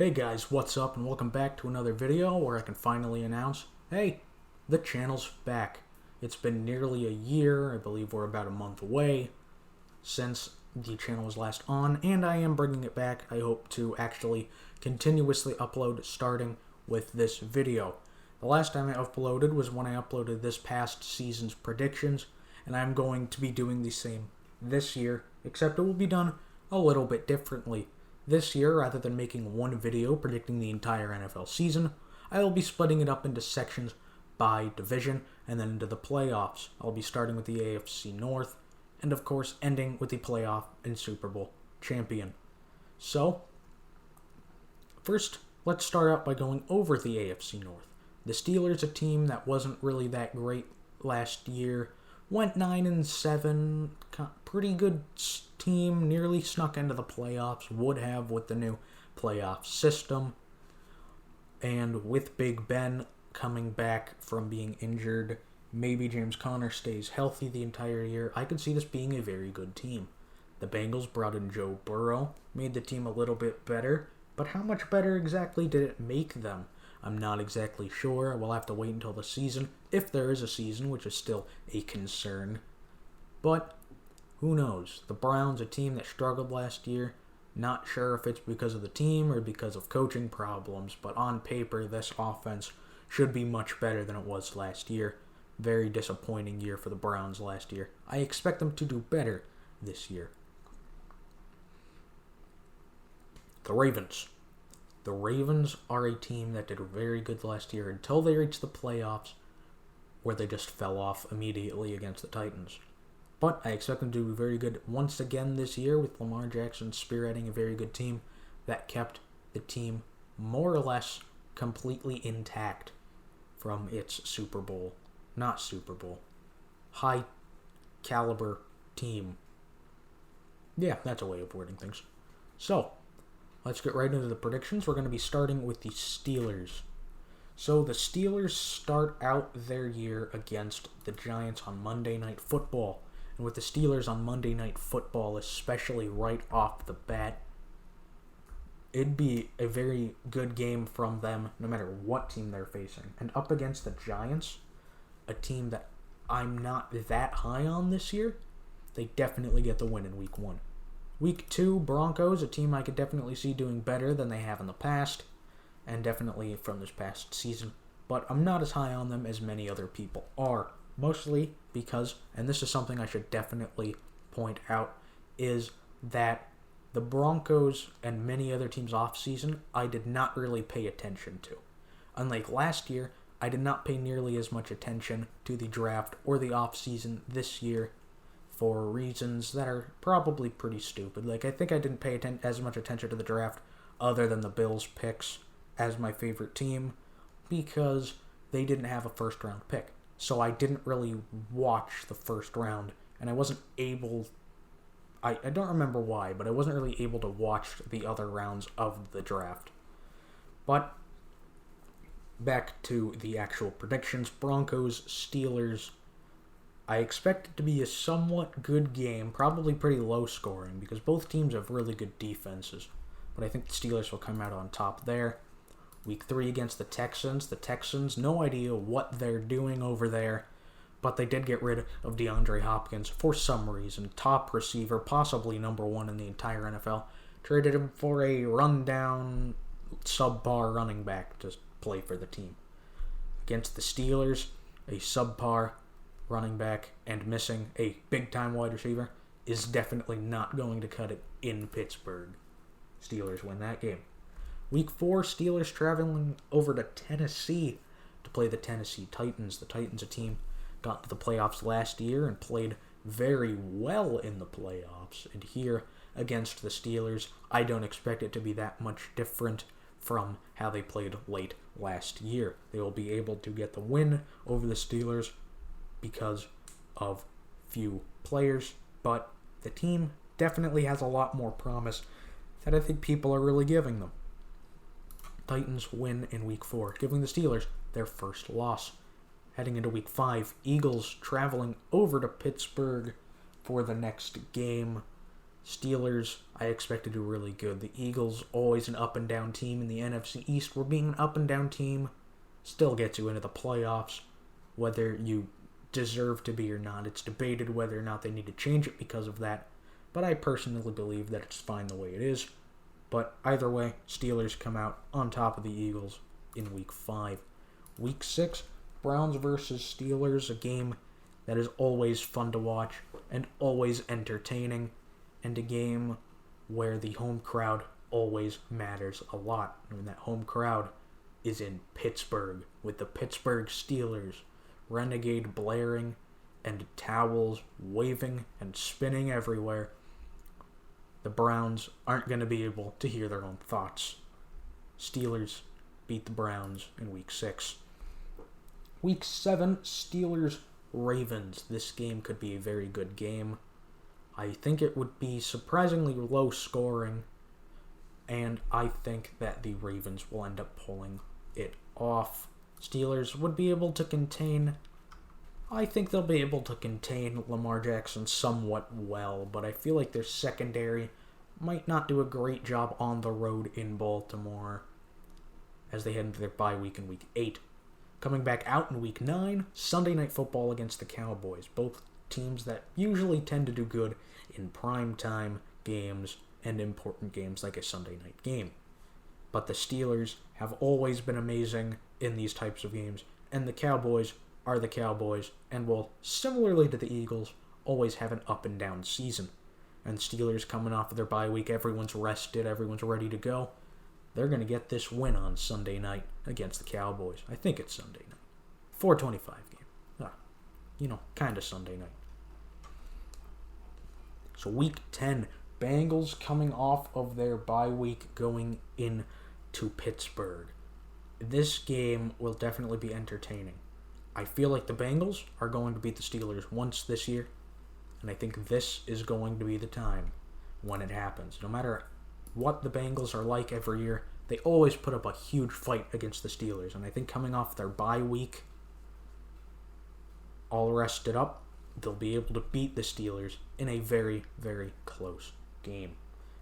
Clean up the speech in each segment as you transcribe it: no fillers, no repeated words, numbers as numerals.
Hey guys, what's up and welcome back to another video where I can finally announce, hey, the channel's back. It's been nearly a year, I believe we're about a month away since the channel was last on, and I am bringing it back. I hope to actually continuously upload starting with this video. The last time I uploaded was when I uploaded this past season's predictions, and I'm going to be doing the same this year, except it will be done a little bit differently. This year, rather than making one video predicting the entire NFL season, I will be splitting it up into sections by division and then into the playoffs. I'll be starting with the Afc North and, of course, ending with the playoff and Super Bowl champion. So, first, let's start out by going over the AFC North. The Steelers, a team that wasn't really that great last year, went 9-7, pretty good team, nearly snuck into the playoffs, would have with the new playoff system. And with Big Ben coming back from being injured, maybe James Conner stays healthy the entire year, I could see this being a very good team. The Bengals brought in Joe Burrow, made the team a little bit better, but how much better exactly did it make them? I'm not exactly sure. We'll have to wait until the season, if there is a season, which is still a concern. But who knows? The Browns, a team that struggled last year, not sure if it's because of the team or because of coaching problems, but on paper, this offense should be much better than it was last year. Very disappointing year for the Browns last year. I expect them to do better this year. The Ravens. The Ravens are a team that did very good last year until they reached the playoffs, where they just fell off immediately against the Titans. But I expect them to do very good once again this year with Lamar Jackson spearheading a very good team that kept the team more or less completely intact from its high caliber team. Yeah, that's a way of wording things. So, let's get right into the predictions. We're going to be starting with the Steelers. So the Steelers start out their year against the Giants on Monday Night Football. And with the Steelers on Monday Night Football, especially right off the bat, it'd be a very good game from them no matter what team they're facing. And up against the Giants, a team that I'm not that high on this year, they definitely get the win in Week 1. Week 2, Broncos, a team I could definitely see doing better than they have in the past, and definitely from this past season, but I'm not as high on them as many other people are, mostly because, and this is something I should definitely point out, is that the Broncos and many other teams off-season, I did not really pay attention to. Unlike last year, I did not pay nearly as much attention to the draft or the off-season this year, for reasons that are probably pretty stupid. Like, I think I didn't pay as much attention to the draft other than the Bills picks as my favorite team because they didn't have a first-round pick. So I didn't really watch the first round, and I wasn't able... I don't remember why, but I wasn't really able to watch the other rounds of the draft. But back to the actual predictions. Broncos, Steelers... I expect it to be a somewhat good game, probably pretty low scoring, because both teams have really good defenses. But I think the Steelers will come out on top there. Week 3 against the Texans. The Texans, no idea what they're doing over there, but they did get rid of DeAndre Hopkins for some reason. Top receiver, possibly number 1 in the entire NFL. Traded him for a rundown, subpar running back to play for the team. Against the Steelers, a subpar running back and missing a big-time wide receiver is definitely not going to cut it in Pittsburgh. Steelers win that game. Week 4, Steelers traveling over to Tennessee to play the Tennessee Titans. The Titans, a team, got to the playoffs last year and played very well in the playoffs. And here, against the Steelers, I don't expect it to be that much different from how they played late last year. They will be able to get the win over the Steelers because of few players, but the team definitely has a lot more promise that I think people are really giving them. Titans win in Week 4, giving the Steelers their first loss. Heading into Week 5, Eagles traveling over to Pittsburgh for the next game. Steelers, I expect to do really good. The Eagles, always an up-and-down team in the NFC East. We're being an up-and-down team, still gets you into the playoffs, whether you deserve to be or not. It's debated whether or not they need to change it because of that, but I personally believe that it's fine the way it is. But either way, Steelers come out on top of the Eagles in Week 5. Week 6, Browns versus Steelers, a game that is always fun to watch and always entertaining, and a game where the home crowd always matters a lot. And that home crowd is in Pittsburgh, with the Pittsburgh Steelers, renegade blaring and towels waving and spinning everywhere. The Browns aren't going to be able to hear their own thoughts. Steelers beat the Browns in Week 6. Week 7, Steelers-Ravens. This game could be a very good game. I think it would be surprisingly low scoring, and I think that the Ravens will end up pulling it off. Steelers would be able to contain... I think they'll be able to contain Lamar Jackson somewhat well, but I feel like their secondary might not do a great job on the road in Baltimore as they head into their bye week in Week 8. Coming back out in Week 9, Sunday Night Football against the Cowboys. Both teams that usually tend to do good in primetime games and important games like a Sunday night game. But the Steelers have always been amazing in these types of games, and the Cowboys are the Cowboys, and will, similarly to the Eagles, always have an up and down season. And Steelers coming off of their bye week, everyone's rested, everyone's ready to go. They're going to get this win on Sunday night against the Cowboys. I think it's Sunday night. 4:25 game. Kind of Sunday night. So Week 10, Bengals coming off of their bye week going into Pittsburgh. This game will definitely be entertaining. I feel like the Bengals are going to beat the Steelers once this year, and I think this is going to be the time when it happens. No matter what the Bengals are like every year, they always put up a huge fight against the Steelers, and I think coming off their bye week, all rested up, they'll be able to beat the Steelers in a very, very close game.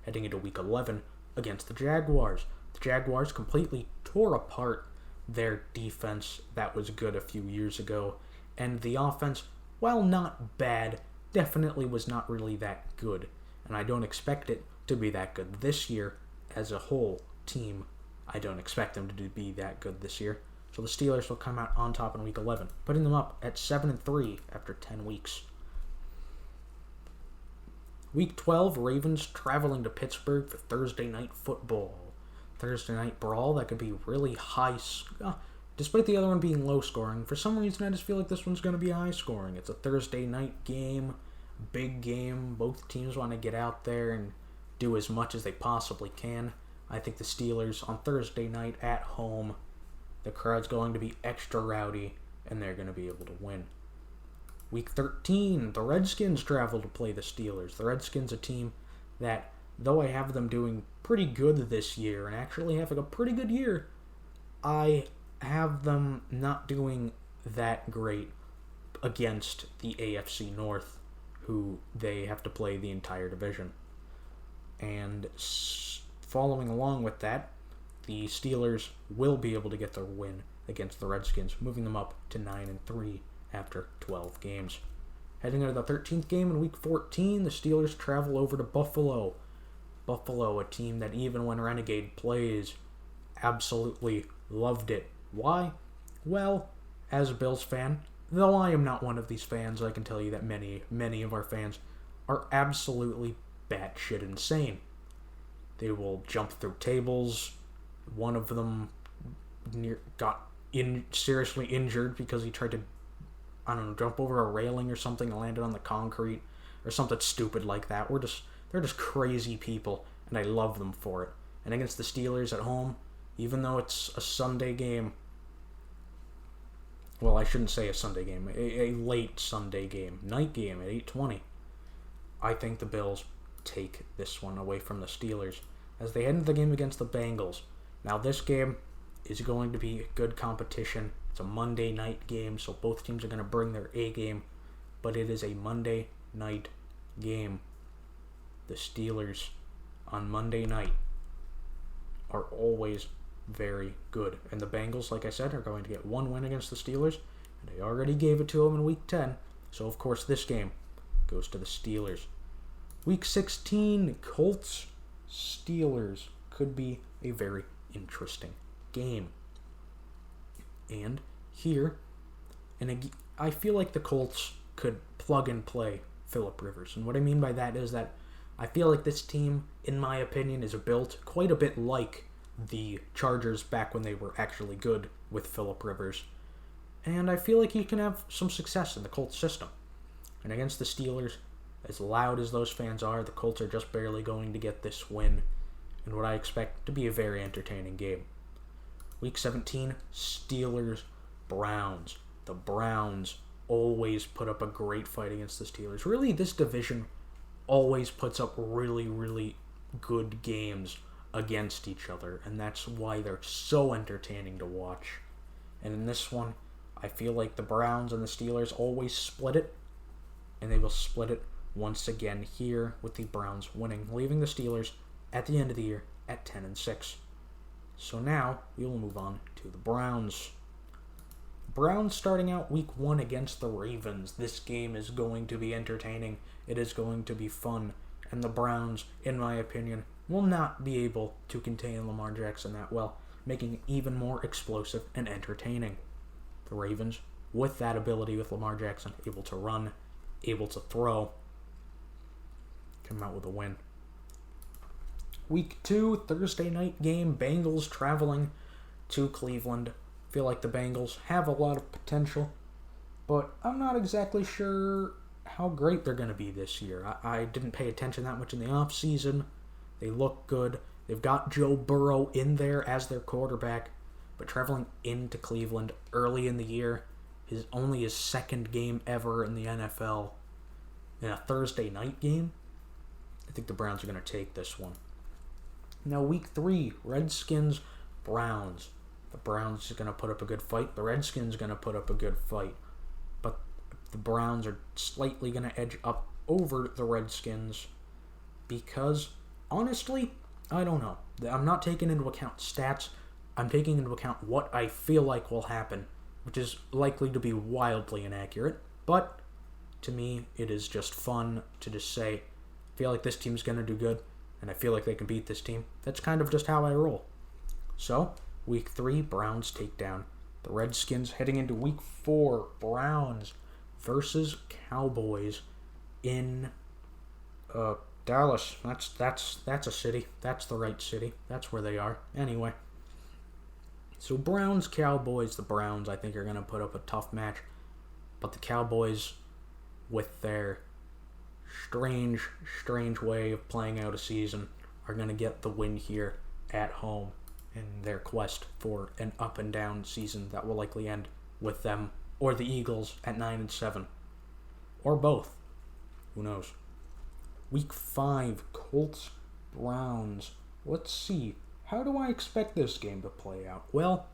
Heading into Week 11 against the Jaguars. The Jaguars completely tore apart their defense that was good a few years ago, and the offense, while not bad, definitely was not really that good, and I don't expect it to be that good this year. As a whole team, I don't expect them to be that good this year. So the Steelers will come out on top in Week 11, putting them up at 7-3 after 10 weeks. Week 12, Ravens traveling to Pittsburgh for Thursday Night Football. Thursday Night Brawl, that could be really high. Despite the other one being low scoring, for some reason I just feel like this one's going to be high scoring. It's a Thursday night game, big game. Both teams want to get out there and do as much as they possibly can. I think the Steelers on Thursday night at home, the crowd's going to be extra rowdy, and they're going to be able to win. Week 13, the Redskins travel to play the Steelers. The Redskins, a team that, though I have them doing pretty good this year, and actually having a pretty good year, I have them not doing that great against the AFC North, who they have to play the entire division. And following along with that, the Steelers will be able to get their win against the Redskins, moving them up to 9-3 after 12 games. Heading into the 13th game in Week 14, the Steelers travel over to Buffalo. Buffalo, a team that even when Renegade plays, absolutely loved it. Why? Well, as a Bills fan, though I am not one of these fans, I can tell you that many of our fans are absolutely batshit insane. They will jump through tables. One of them got seriously injured because he tried to, jump over a railing or something and landed on the concrete or something stupid like that. They're just crazy people, and I love them for it. And against the Steelers at home, even though it's a Sunday game, well, I shouldn't say a Sunday game, a late Sunday game, night game at 8:20, I think the Bills take this one away from the Steelers as they head into the game against the Bengals. Now, this game is going to be good competition. It's a Monday night game, so both teams are going to bring their A game, but it is a Monday night game. the Steelers on Monday night are always very good. And the Bengals, like I said, are going to get one win against the Steelers. And they already gave it to them in Week 10. So, of course, this game goes to the Steelers. Week 16, Colts, Steelers could be a very interesting game. And here, I feel like the Colts could plug and play Phillip Rivers. And what I mean by that is that I feel like this team, in my opinion, is built quite a bit like the Chargers back when they were actually good with Phillip Rivers. And I feel like he can have some success in the Colts system. And against the Steelers, as loud as those fans are, the Colts are just barely going to get this win in what I expect to be a very entertaining game. Week 17, Steelers-Browns. The Browns always put up a great fight against the Steelers. Really, this division always puts up really, really good games against each other, and that's why they're so entertaining to watch. And in this one, I feel like the Browns and the Steelers always split it, and they will split it once again here with the Browns winning, leaving the Steelers at the end of the year at 10-6. So now we will move on to the Browns. Browns starting out week 1 against the Ravens. This game is going to be entertaining. It is going to be fun. And the Browns, in my opinion, will not be able to contain Lamar Jackson that well, making it even more explosive and entertaining. The Ravens, with that ability with Lamar Jackson, able to run, able to throw, come out with a win. Week 2, Thursday night game, Bengals traveling to Cleveland. Feel like the Bengals have a lot of potential, but I'm not exactly sure how great they're going to be this year. I didn't pay attention that much in the offseason. They look good. They've got Joe Burrow in there as their quarterback, but traveling into Cleveland early in the year is only his second game ever in the NFL. In a Thursday night game, I think the Browns are going to take this one. Now, week 3, Redskins, Browns. The Browns are going to put up a good fight. The Redskins are going to put up a good fight. But the Browns are slightly going to edge up over the Redskins because, honestly, I don't know. I'm not taking into account stats. I'm taking into account what I feel like will happen, which is likely to be wildly inaccurate. But to me, it is just fun to just say, I feel like this team's going to do good, and I feel like they can beat this team. That's kind of just how I roll. So, week 3, Browns take down the Redskins. Heading into week 4, Browns versus Cowboys in Dallas. That's a city. That's the right city. That's where they are. Anyway. So Browns, Cowboys. The Browns, I think, are going to put up a tough match. But the Cowboys, with their strange way of playing out a season, are going to get the win here at home in their quest for an up and down season that will likely end with them or the Eagles at 9-7. Or both. Who knows? Week 5, Colts, Browns. Let's see. How do I expect this game to play out? Well,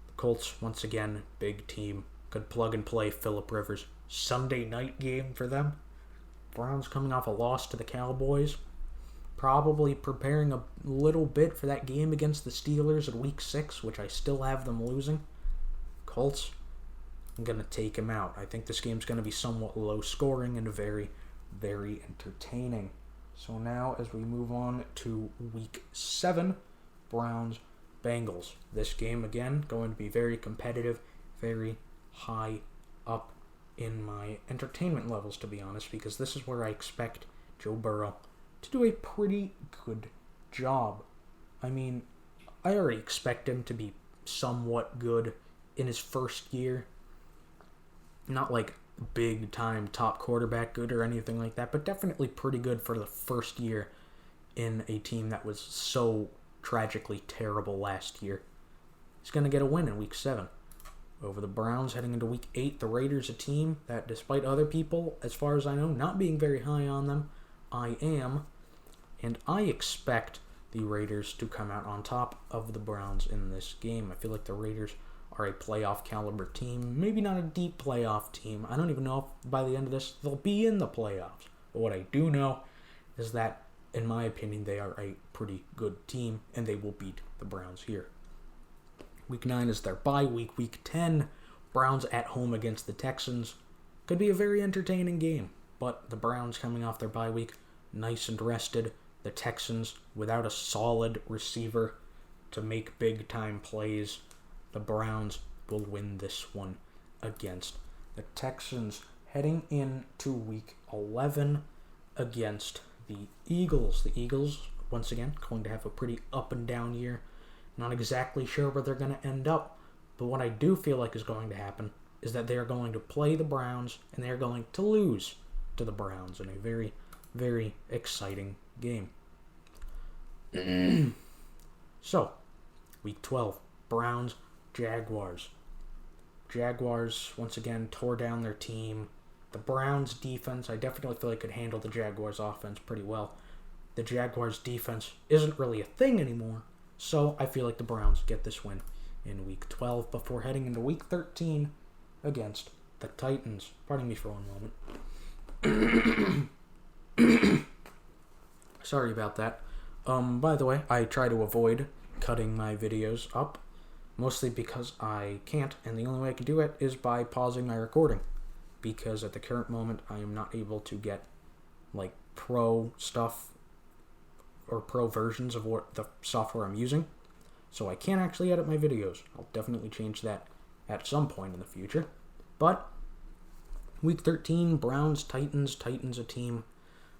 the Colts, once again, big team. Could plug and play Phillip Rivers. Sunday night game for them. Browns coming off a loss to the Cowboys. Probably preparing a little bit for that game against the Steelers in week 6, which I still have them losing. Colts, I'm going to take them out. I think this game's going to be somewhat low scoring and very, very entertaining. So now as we move on to week 7, Browns, Bengals. This game, again, going to be very competitive, very high up in my entertainment levels, to be honest, because this is where I expect Joe Burrow to do a pretty good job. I mean, I already expect him to be somewhat good in his first year. Not like big time top quarterback good or anything like that, but definitely pretty good for the first year in a team that was so tragically terrible last year. He's going to get a win in week 7 over the Browns. Heading into week 8, the Raiders, a team that, despite other people, as far as I know, not being very high on them, I am, and I expect the Raiders to come out on top of the Browns in this game. I feel like the Raiders are a playoff caliber team, maybe not a deep playoff team. I don't even know if by the end of this they'll be in the playoffs. But what I do know is that, in my opinion, they are a pretty good team, and they will beat the Browns here. Week 9 is their bye week. Week 10, Browns at home against the Texans. Could be a very entertaining game, but the Browns coming off their bye week, nice and rested. The Texans without a solid receiver to make big-time plays. The Browns will win this one against the Texans. Heading into Week 11 against the Eagles. The Eagles, once again, going to have a pretty up-and-down year. Not exactly sure where they're going to end up, but what I do feel like is going to happen is that they are going to play the Browns, and they are going to lose to the Browns in a very, very exciting game. So, Week 12, Browns, Jaguars. Jaguars, once again, tore down their team. The Browns' defense, I definitely feel like could handle the Jaguars' offense pretty well. The Jaguars' defense isn't really a thing anymore, so I feel like the Browns get this win in Week 12 before heading into Week 13 against the Titans. Pardon me for one moment. Sorry about that. By the way, I try to avoid cutting my videos up, mostly because I can't, and the only way I can do it is by pausing my recording, because at the current moment I am not able to get like pro stuff or pro versions of what the software I'm using, so I can't actually edit my videos. I'll definitely change that at some point in the future. But Week 13, Browns, Titans. Titans a team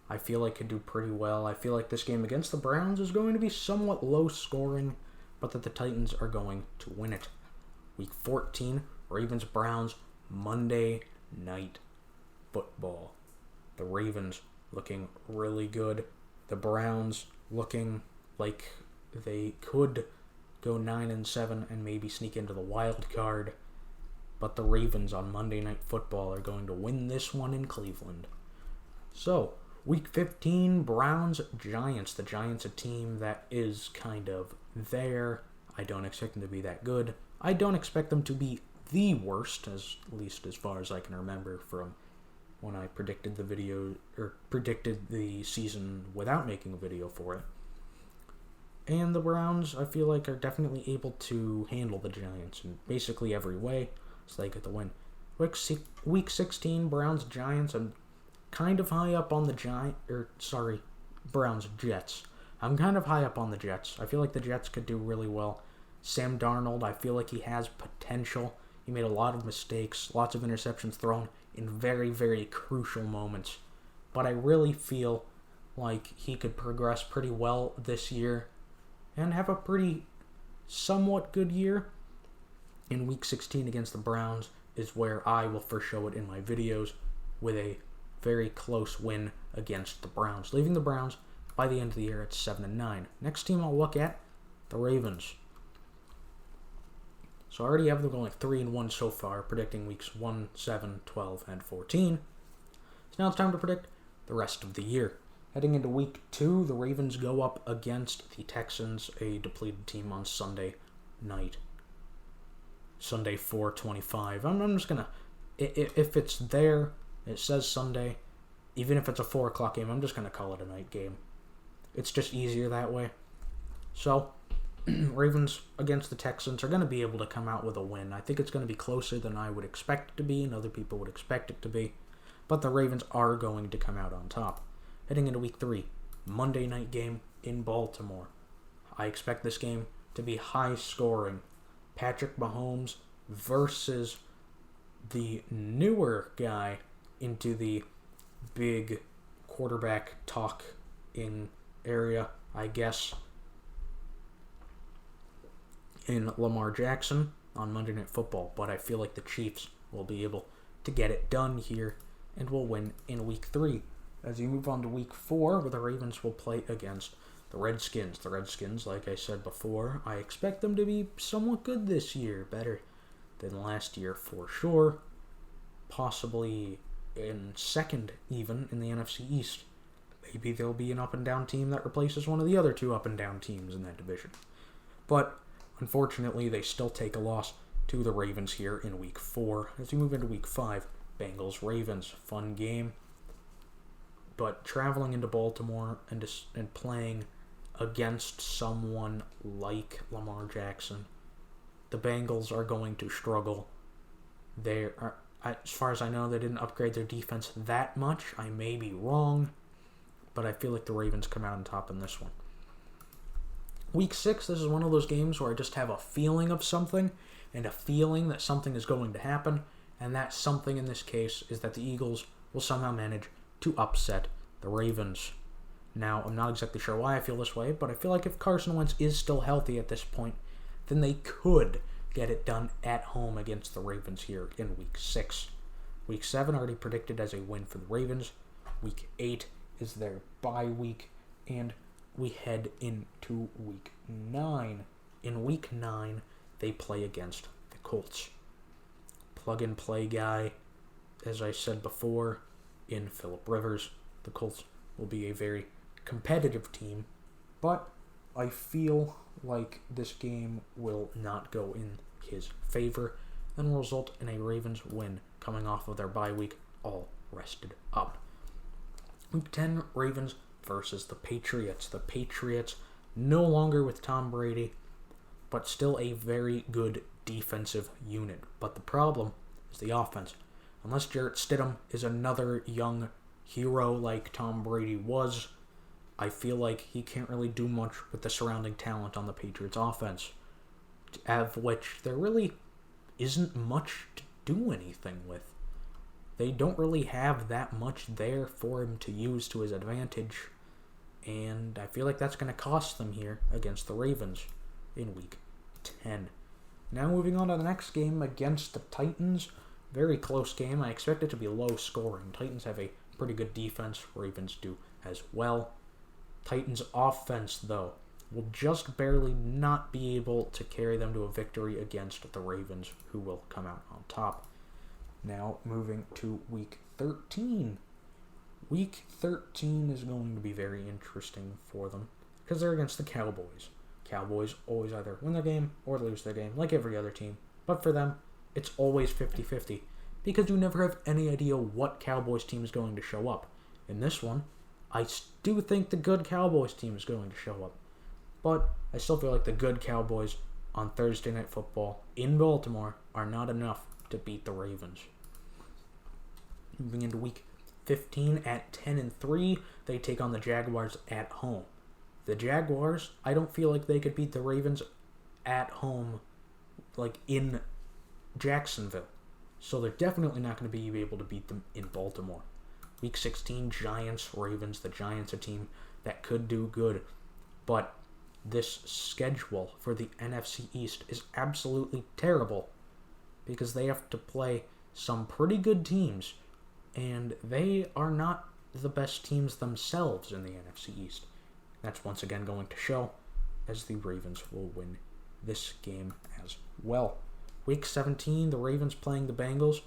I feel like could do pretty well. I feel like this game against the Browns is going to be somewhat low scoring, but that the Titans are going to win it. Week 14, Ravens, Browns, Monday Night Football. The Ravens looking really good. The Browns looking like they could go 9-7 and maybe sneak into the wild card. But the Ravens on Monday Night Football are going to win this one in Cleveland. So, Week 15, Browns, Giants. The Giants, a team that is kind of there. I don't expect them to be that good. I don't expect them to be the worst, at least as far as I can remember from when I predicted the video, or predicted the season without making a video for it. And the Browns, I feel like, are definitely able to handle the Giants in basically every way, so they get the win. Week 16, Browns, Giants. I'm kind of high up on the Browns, Jets. I'm kind of high up on the Jets. I feel like the Jets could do really well. Sam Darnold, I feel like he has potential. He made a lot of mistakes, lots of interceptions thrown in very, very crucial moments. But I really feel like he could progress pretty well this year and have a pretty somewhat good year. In Week 16 against the Browns is where I will first show it in my videos with a very close win against the Browns, leaving the Browns by the end of the year at 7-9. Next team I'll look at, the Ravens. So I already have them going 3-1 so far, predicting weeks 1, 7, 12, and 14. So now it's time to predict the rest of the year. Heading into Week 2, the Ravens go up against the Texans, a depleted team on Sunday night. Sunday 4:25. I'm just going to, if it's there, it says Sunday, even if it's a 4 o'clock game, I'm just going to call it a night game. It's just easier that way. So, Ravens against the Texans are going to be able to come out with a win. I think it's going to be closer than I would expect it to be and other people would expect it to be. But the Ravens are going to come out on top. Heading into Week 3, Monday night game in Baltimore. I expect this game to be high scoring. Patrick Mahomes versus the newer guy into the big quarterback talk in area, I guess, in Lamar Jackson on Monday Night Football. But I feel like the Chiefs will be able to get it done here and will win in Week 3. As you move on to Week 4, where the Ravens will play against the Redskins. The Redskins, like I said before, I expect them to be somewhat good this year. Better than last year for sure. Possibly in second even in the NFC East. Maybe they'll be an up-and-down team that replaces one of the other two up-and-down teams in that division. But unfortunately, they still take a loss to the Ravens here in Week 4. As you move into Week 5, Bengals-Ravens. Fun game. But traveling into Baltimore and playing against someone like Lamar Jackson, the Bengals are going to struggle. As far as I know, they didn't upgrade their defense that much. I may be wrong, but I feel like the Ravens come out on top in this one. Week 6, this is one of those games where I just have a feeling of something, and a feeling that something is going to happen, and that something in this case is that the Eagles will somehow manage to upset the Ravens. Now, I'm not exactly sure why I feel this way, but I feel like if Carson Wentz is still healthy at this point, then they could get it done at home against the Ravens here in Week 6. Week 7 already predicted as a win for the Ravens. Week 8 is their bye week, and we head into Week 9. In Week 9, they play against the Colts. Plug-and-play guy, as I said before, in Phillip Rivers. The Colts will be a very competitive team, but I feel like this game will not go in his favor and will result in a Ravens win coming off of their bye week, all rested up. Week 10, Ravens versus the Patriots. The Patriots no longer with Tom Brady, but still a very good defensive unit. But the problem is the offense. Unless Jarrett Stidham is another young hero like Tom Brady was, I feel like he can't really do much with the surrounding talent on the Patriots offense, of which there really isn't much to do anything with. They don't really have that much there for him to use to his advantage, and I feel like that's going to cost them here against the Ravens in Week 10. Now moving on to the next game against the Titans. Very close game. I expect it to be low scoring. Titans have a pretty good defense. Ravens do as well. Titans offense, though, will just barely not be able to carry them to a victory against the Ravens, who will come out on top. Now, moving to Week 13. Week 13 is going to be very interesting for them because they're against the Cowboys. Cowboys always either win their game or lose their game, like every other team. But for them, it's always 50-50 because you never have any idea what Cowboys team is going to show up. In this one, I do think the good Cowboys team is going to show up. But I still feel like the good Cowboys on Thursday Night Football in Baltimore are not enough to beat the Ravens. Moving into Week 15 at 10-3, they take on the Jaguars at home. The Jaguars, I don't feel like they could beat the Ravens at home, like in Jacksonville. So they're definitely not going to be able to beat them in Baltimore. Week 16, Giants, Ravens. The Giants, a team that could do good. But this schedule for the NFC East is absolutely terrible because they have to play some pretty good teams, and they are not the best teams themselves in the NFC East. That's once again going to show as the Ravens will win this game as well. Week 17, the Ravens playing the Bengals.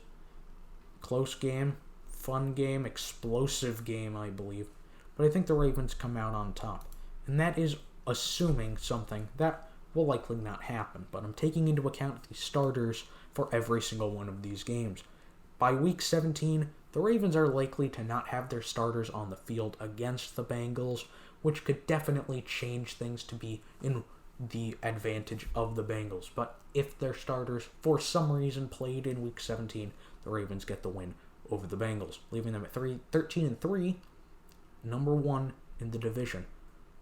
Close game, fun game, explosive game, I believe. But I think the Ravens come out on top. And that is assuming something that will likely not happen. But I'm taking into account the starters for every single one of these games. By week 17, the Ravens are likely to not have their starters on the field against the Bengals, which could definitely change things to be in the advantage of the Bengals. But if their starters, for some reason, played in week 17, the Ravens get the win over the Bengals, leaving them at 13-3, number one in the division.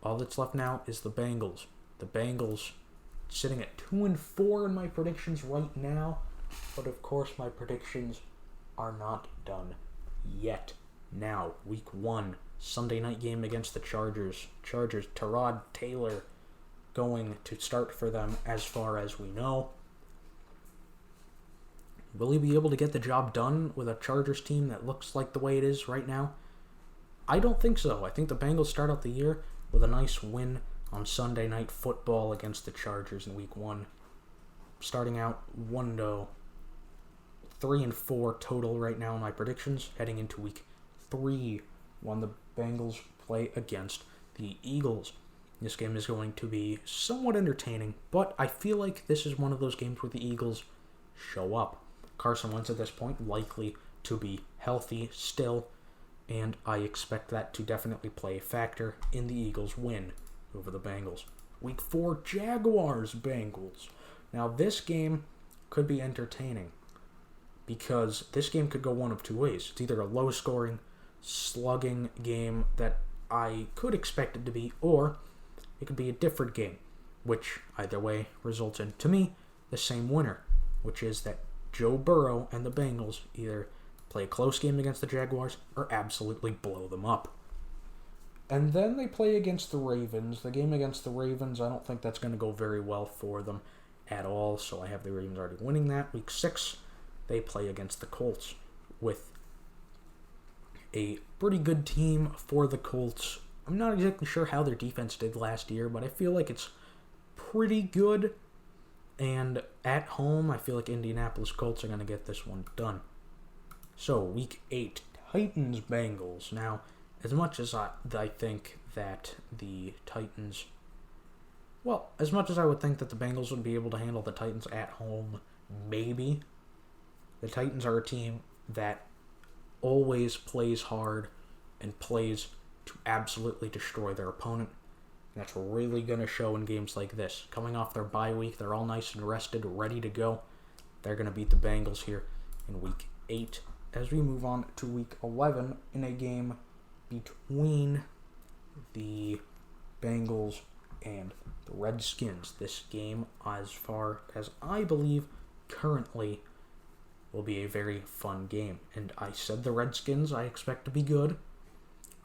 All that's left now is the Bengals. The Bengals sitting at 2-4 in my predictions right now, but of course my predictions are not done yet. Now, week 1, Sunday night game against the Chargers. Tyrod Taylor going to start for them as far as we know. Will he be able to get the job done with a Chargers team that looks like the way it is right now? I don't think so. I think the Bengals start out the year with a nice win on Sunday Night Football against the Chargers in week 1. Starting out 1-0. 3-4 total right now in my predictions, heading into week 3 when the Bengals play against the Eagles. This game is going to be somewhat entertaining, but I feel like this is one of those games where the Eagles show up. Carson Wentz at this point likely to be healthy still, and I expect that to definitely play a factor in the Eagles' win over the Bengals. Week 4, Jaguars-Bengals. Now, this game could be entertaining because this game could go one of two ways. It's either a low-scoring, slugging game that I could expect it to be, or it could be a different game, which either way results in, to me, the same winner, which is that Joe Burrow and the Bengals either play a close game against the Jaguars or absolutely blow them up. And then they play against the Ravens. The game against the Ravens, I don't think that's going to go very well for them at all, so I have the Ravens already winning that. Week 6, they play against the Colts with a pretty good team for the Colts. I'm not exactly sure how their defense did last year, but I feel like it's pretty good. And at home, I feel like Indianapolis Colts are going to get this one done. So, Week 8, Titans-Bengals. Now, as much as I think that the Titans... Well, as much as I would think that the Bengals would be able to handle the Titans at home, maybe. The Titans are a team that always plays hard and plays to absolutely destroy their opponent. And that's really going to show in games like this. Coming off their bye week, they're all nice and rested, ready to go. They're going to beat the Bengals here in Week 8. As we move on to Week 11 in a game between the Bengals and the Redskins. This game, as far as I believe, currently will be a very fun game. And I said the Redskins I expect to be good.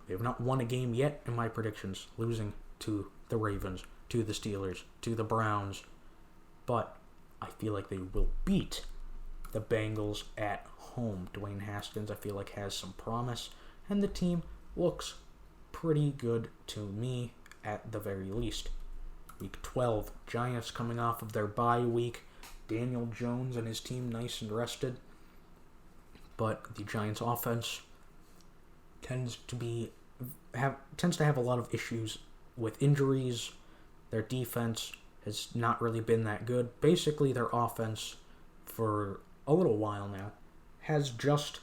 They have not won a game yet in my predictions, losing to the Ravens, to the Steelers, to the Browns. But I feel like they will beat the Bengals at home. Dwayne Haskins, I feel like, has some promise, and the team looks pretty good to me at the very least. Week 12, Giants coming off of their bye week. Daniel Jones and his team nice and rested. But the Giants offense tends to have a lot of issues with injuries. Their defense has not really been that good. Basically, their offense for a little while now has just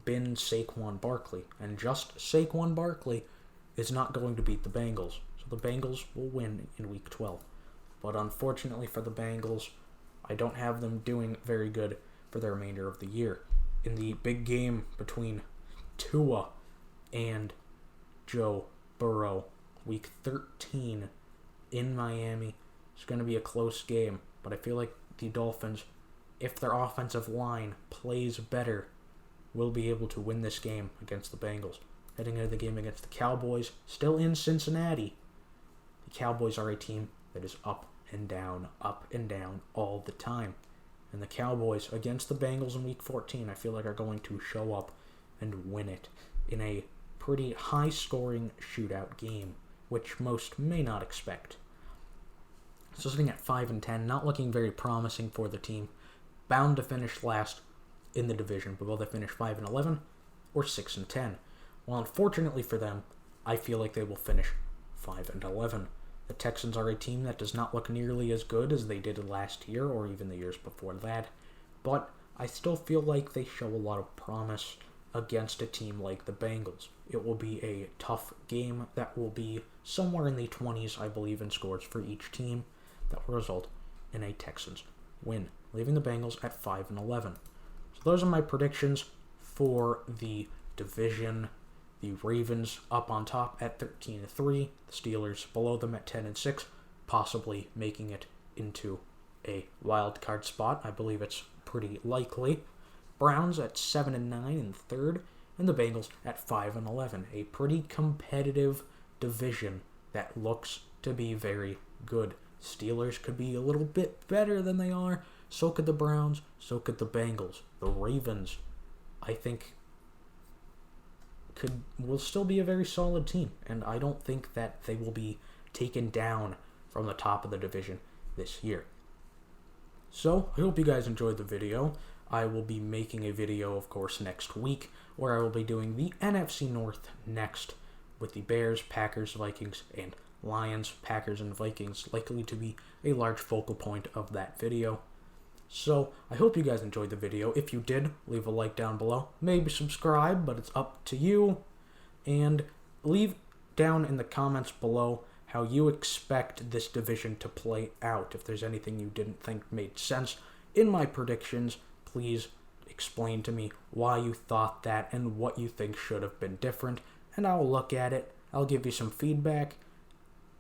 been Saquon Barkley. And just Saquon Barkley is not going to beat the Bengals. So the Bengals will win in Week 12. But unfortunately for the Bengals, I don't have them doing very good for the remainder of the year. In the big game between Tua and Joe Burrow, Week 13 in Miami, it's going to be a close game. But I feel like the Dolphins, if their offensive line plays better, will be able to win this game against the Bengals. Heading into the game against the Cowboys, still in Cincinnati. The Cowboys are a team that is up and down all the time. And the Cowboys against the Bengals in Week 14, I feel like are going to show up and win it in a pretty high-scoring shootout game, which most may not expect. So sitting at 5-10, not looking very promising for the team. Bound to finish last in the division, but will they finish 5-11 or 6-10? Well, unfortunately for them, I feel like they will finish 5-11. The Texans are a team that does not look nearly as good as they did last year or even the years before that, but I still feel like they show a lot of promise against a team like the Bengals. It will be a tough game that will be somewhere in the 20s, I believe, in scores for each team that will result in a Texans win, leaving the Bengals at 5-11. So those are my predictions for the division. The Ravens up on top at 13-3, the Steelers below them at 10-6, possibly making it into a wild card spot. I believe it's pretty likely. Browns at 7-9 in third, and the Bengals at 5-11. A pretty competitive division that looks to be very good. Steelers could be a little bit better than they are. So could the Browns. So could the Bengals. The Ravens, I think, will still be a very solid team, and I don't think that they will be taken down from the top of the division this year. So, I hope you guys enjoyed the video. I will be making a video, of course, next week, where I will be doing the NFC North next, with the Bears, Packers, Vikings, and Lions, Packers, and Vikings likely to be a large focal point of that video. So, I hope you guys enjoyed the video. If you did, leave a like down below. Maybe subscribe, but it's up to you. And leave down in the comments below how you expect this division to play out. If there's anything you didn't think made sense in my predictions, please explain to me why you thought that and what you think should have been different, and I'll look at it. I'll give you some feedback.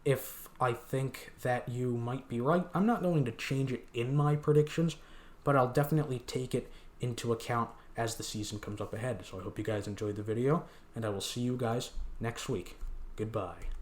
If I think that you might be right, I'm not going to change it in my predictions, but I'll definitely take it into account as the season comes up ahead. So I hope you guys enjoyed the video, and I will see you guys next week. Goodbye.